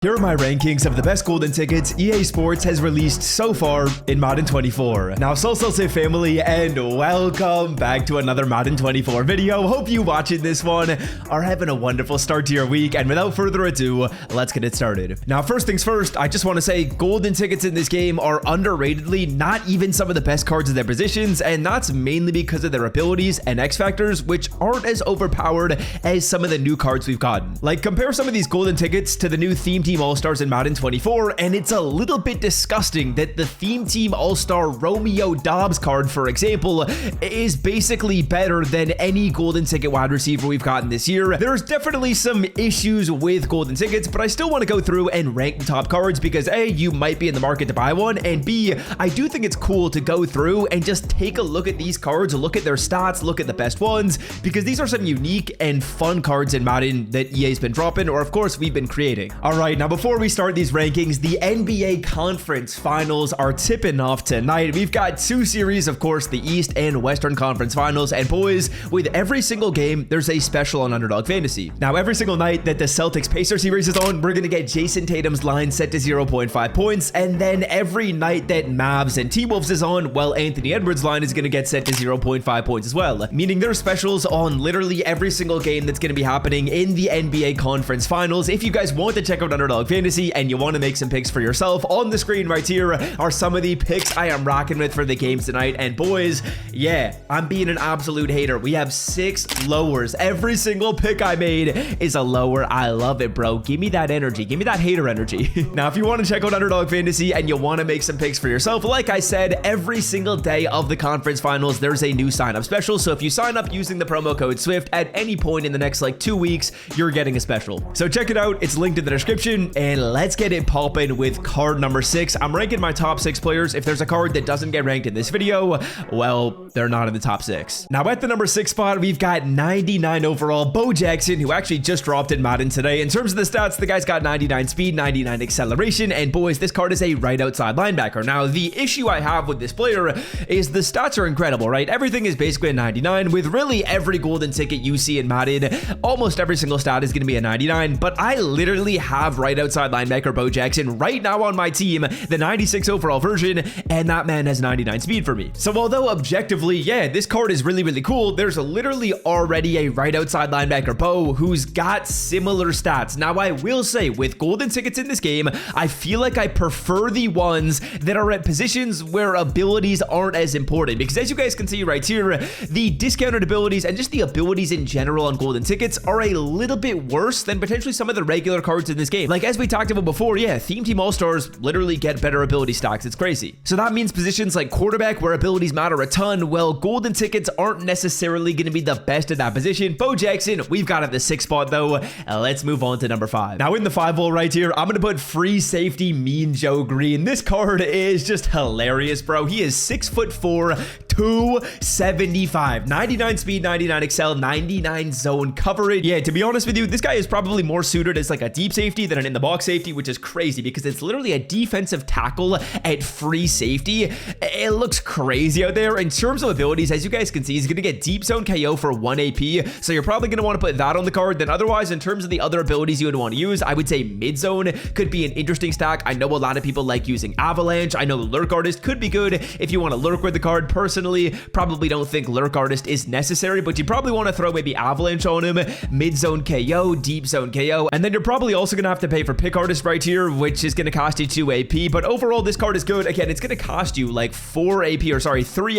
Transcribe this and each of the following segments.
Here are my rankings of the best golden tickets EA Sports has released so far in Madden 24. Now, say family, and welcome back to another Madden 24 video. Hope you watching this one are having a wonderful start to your week, and without further ado, let's get it started. Now, first things first, I just want to say golden tickets in this game are underratedly not even some of the best cards in their positions, and that's mainly because of their abilities and X factors, which aren't as overpowered as some of the new cards we've gotten. Like, compare some of these golden tickets to the new Theme Team All-Stars in Madden 24, and it's a little bit disgusting that the Theme Team All-Star Romeo Dobbs card, for example, is basically better than any golden ticket wide receiver we've gotten this year. There's definitely some issues with golden tickets, but I still want to go through and rank the top cards because A, you might be in the market to buy one, and B, I do think it's cool to go through and just take a look at these cards, look at their stats, look at the best ones, because these are some unique and fun cards in Madden that EA's been dropping, or of course we've been creating. All right, now before we start these rankings, the NBA Conference Finals are tipping off tonight. We've got two series, of course, the East and Western Conference Finals, and boys, with every single game, there's a special on Underdog Fantasy. Now, every single night that the Celtics-Pacers series is on, we're going to get Jason Tatum's line set to 0.5 points, and then every night that Mavs and T-Wolves is on, well, Anthony Edwards' line is going to get set to 0.5 points as well, meaning there's specials on literally every single game that's going to be happening in the NBA Conference Finals. If you guys want to check out Underdog Fantasy and you want to make some picks for yourself, on the screen right here are some of the picks I am rocking with for the games tonight. And boys, yeah, I'm being an absolute hater. We have 6 lowers. Every single pick I made is a lower. I love it, bro. Give me that energy. Give me that hater energy. Now, if you want to check out Underdog Fantasy and you want to make some picks for yourself, like I said, every single day of the conference finals, there's a new sign-up special. So if you sign up using the promo code SWIFT at any point in the next like 2 weeks, you're getting a special. So check it out. It's linked in the description, and let's get it popping with card number 6. I'm ranking my top 6 players. If there's a card that doesn't get ranked in this video, well, they're not in the top 6. Now, at the number 6 spot, we've got 99 overall Bo Jackson, who actually just dropped in Madden today. In terms of the stats, the guy's got 99 speed, 99 acceleration, and boys, this card is a right outside linebacker. Now, the issue I have with this player is the stats are incredible, right? Everything is basically a 99, with really every golden ticket you see in Madden. Almost every single stat is going to be a 99, but I literally have right outside linebacker Bo Jackson right now on my team, the 96 overall version, and that man has 99 speed for me. So although objectively, yeah, this card is really, really cool, there's literally already a right outside linebacker Bo who's got similar stats. Now, I will say, with golden tickets in this game, I feel like I prefer the ones that are at positions where abilities aren't as important, because as you guys can see right here, the discounted abilities and just the abilities in general on golden tickets are a little bit worse than potentially some of the regular cards in this game. Like, as we talked about before, yeah, Theme Team All-Stars literally get better ability stacks. It's crazy. So that means positions like quarterback, where abilities matter a ton, well, golden tickets aren't necessarily going to be the best at that position. Bo Jackson, we've got at the 6th spot, though. Let's move on to number 5. Now, in the 5 hole right here, I'm going to put free safety Mean Joe Green. This card is just hilarious, bro. He is 6'4", 275, 99 speed, 99 excel, 99 zone coverage. Yeah, to be honest with you, this guy is probably more suited as like a deep safety than an in the box safety, which is crazy because it's literally a defensive tackle at free safety. It looks crazy out there. In terms of abilities, as you guys can see, he's going to get deep zone KO for 1 AP, so you're probably going to want to put that on the card. Then otherwise, in terms of the other abilities you would want to use, I would say mid zone could be an interesting stack. I know a lot of people like using Avalanche. I know Lurk Artist could be good if you want to lurk with the card. Personally, probably don't think Lurk Artist is necessary, but you probably want to throw maybe Avalanche on him, mid zone KO, deep zone KO, and then you're probably also going to have to pay for Pick Artist right here, which is going to cost you 2 AP, but overall, this card is good. Again, it's going to cost you like 3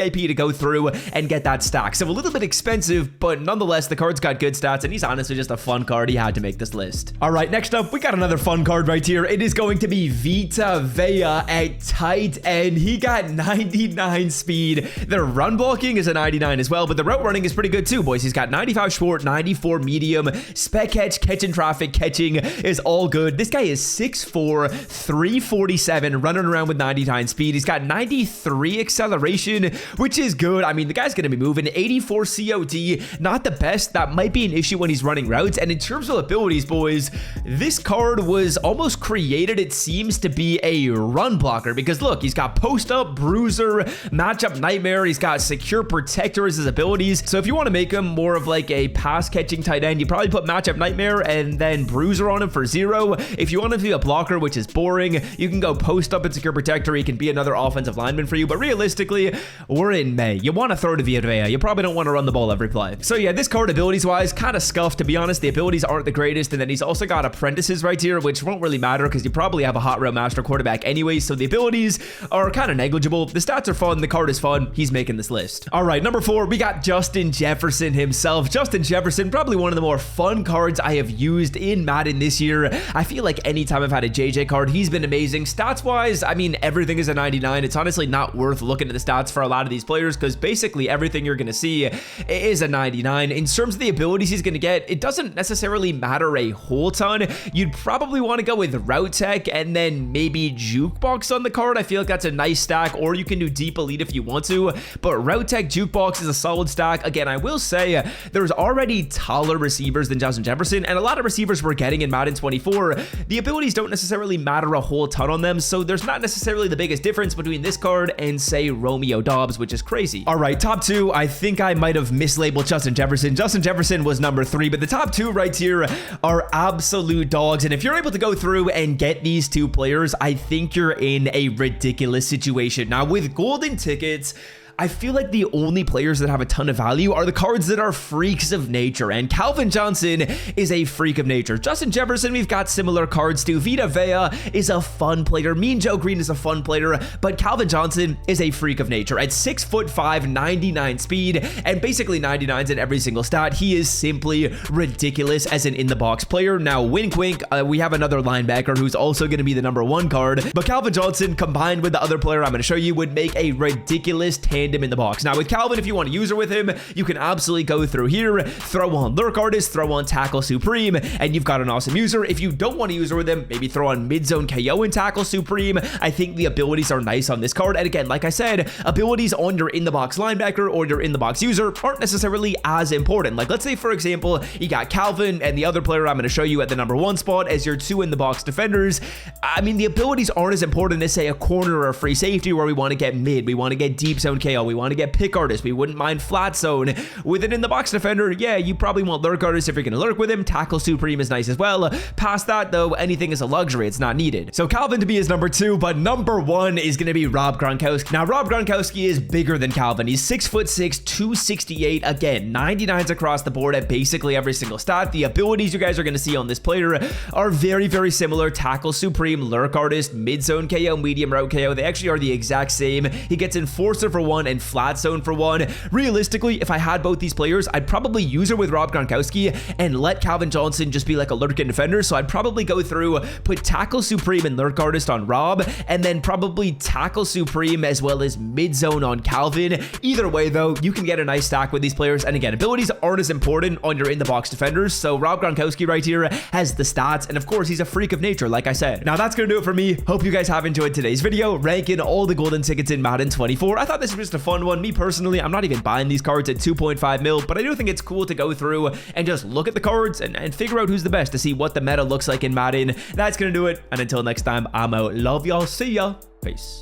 AP to go through and get that stack. So a little bit expensive, but nonetheless, the card's got good stats, and he's honestly just a fun card. He had to make this list. All right, next up, we got another fun card right here. It is going to be Vita Vea at tight end. He got 99 speed. The run blocking is a 99 as well, but the route running is pretty good too, boys. He's got 95 short, 94 medium, spec catch in traffic, catching is all good. This guy is 6'4", 347, running around with 99 speed. He's got 93 acceleration, which is good. I mean, the guy's going to be moving. 84 COD, not the best. That might be an issue when he's running routes. And in terms of abilities, boys, this card was almost created, it seems, to be a run blocker, because look, he's got post up, bruiser, matchup nightmare, Nightmare. He's got Secure Protector as his abilities. So if you want to make him more of like a pass-catching tight end, you probably put Matchup Nightmare and then Bruiser on him for 0. If you want him to be a blocker, which is boring, you can go Post Up and Secure Protector. He can be another offensive lineman for you. But realistically, we're in May. You want to throw to Vita Vea. You probably don't want to run the ball every play. So yeah, this card abilities-wise, kind of scuffed, to be honest. The abilities aren't the greatest. And then he's also got Apprentices right here, which won't really matter because you probably have a Hot Route Master quarterback anyway. So the abilities are kind of negligible. The stats are fun. The card is fun. He's making this list. All right, number 4, we got Justin Jefferson himself. Justin Jefferson, probably one of the more fun cards I have used in Madden this year. I feel like anytime I've had a JJ card, he's been amazing. Stats-wise, I mean, everything is a 99. It's honestly not worth looking at the stats for a lot of these players because basically everything you're going to see is a 99. In terms of the abilities he's going to get, it doesn't necessarily matter a whole ton. You'd probably want to go with Route Tech and then maybe Jukebox on the card. I feel like that's a nice stack, or you can do Deep Elite if you want to, but Route Tech Jukebox is a solid stack. Again, I will say there's already taller receivers than Justin Jefferson, and a lot of receivers we're getting in Madden 24, the abilities don't necessarily matter a whole ton on them, so there's not necessarily the biggest difference between this card and, say, Romeo Dobbs, which is crazy. All right, top 2, I think I might have mislabeled Justin Jefferson. Justin Jefferson was number 3, but the top 2 right here are absolute dogs, and if you're able to go through and get these 2 players, I think you're in a ridiculous situation. Now, with golden tickets, I feel like the only players that have a ton of value are the cards that are freaks of nature, and Calvin Johnson is a freak of nature. Justin Jefferson, we've got similar cards to. Vita Vea is a fun player. Mean Joe Green is a fun player, but Calvin Johnson is a freak of nature. At 6'5", 99 speed, and basically 99s in every single stat, he is simply ridiculous as an in-the-box player. Now, wink wink, we have another linebacker who's also going to be the number 1 card, but Calvin Johnson combined with the other player I'm going to show you would make a ridiculous tandem in the box. Now with Calvin, if you want to user with him, you can absolutely go through here, throw on Lurk Artist, throw on Tackle Supreme, and you've got an awesome user. If you don't want to user with him, maybe throw on Mid-Zone KO and Tackle Supreme. I think the abilities are nice on this card. And again, like I said, abilities on your in-the-box linebacker or your in-the-box user aren't necessarily as important. Like let's say, for example, you got Calvin and the other player I'm going to show you at the number 1 spot as your 2 in-the-box defenders. I mean, the abilities aren't as important as, say, a corner or a free safety where we want to get mid, we want to get deep zone KO, we want to get pick artist, we wouldn't mind flat zone. With an in-the-box defender, yeah, you probably want Lurk Artist if you're going to lurk with him. Tackle Supreme is nice as well. Past that, though, anything is a luxury. It's not needed. So Calvin to me is number 2, but number 1 is going to be Rob Gronkowski. Now, Rob Gronkowski is bigger than Calvin. He's 6'6", 268. Again, 99s across the board at basically every single stat. The abilities you guys are going to see on this player are very, very similar. Tackle Supreme, Lurk Artist, Mid-Zone KO, Medium Route KO. They actually are the exact same. He gets Enforcer for 1 and Flat Zone for 1. Realistically, if I had both these players, I'd probably use it with Rob Gronkowski and let Calvin Johnson just be like a lurking defender. So I'd probably go through, put Tackle Supreme and Lurk Artist on Rob, and then probably Tackle Supreme as well as Mid-Zone on Calvin. Either way, though, you can get a nice stack with these players. And again, abilities aren't as important on your in-the-box defenders. So Rob Gronkowski right here has the stats, and of course, he's a freak of nature, like I said. Now, that's going to do it for me. Hope you guys have enjoyed today's video, ranking all the golden tickets in Madden 24. I thought this was just a fun one. Me personally, I'm not even buying these cards at 2.5 mil, but I do think it's cool to go through and just look at the cards and figure out who's the best to see what the meta looks like in Madden. That's going to do it. And until next time, I'm out. Love y'all. See ya. Peace.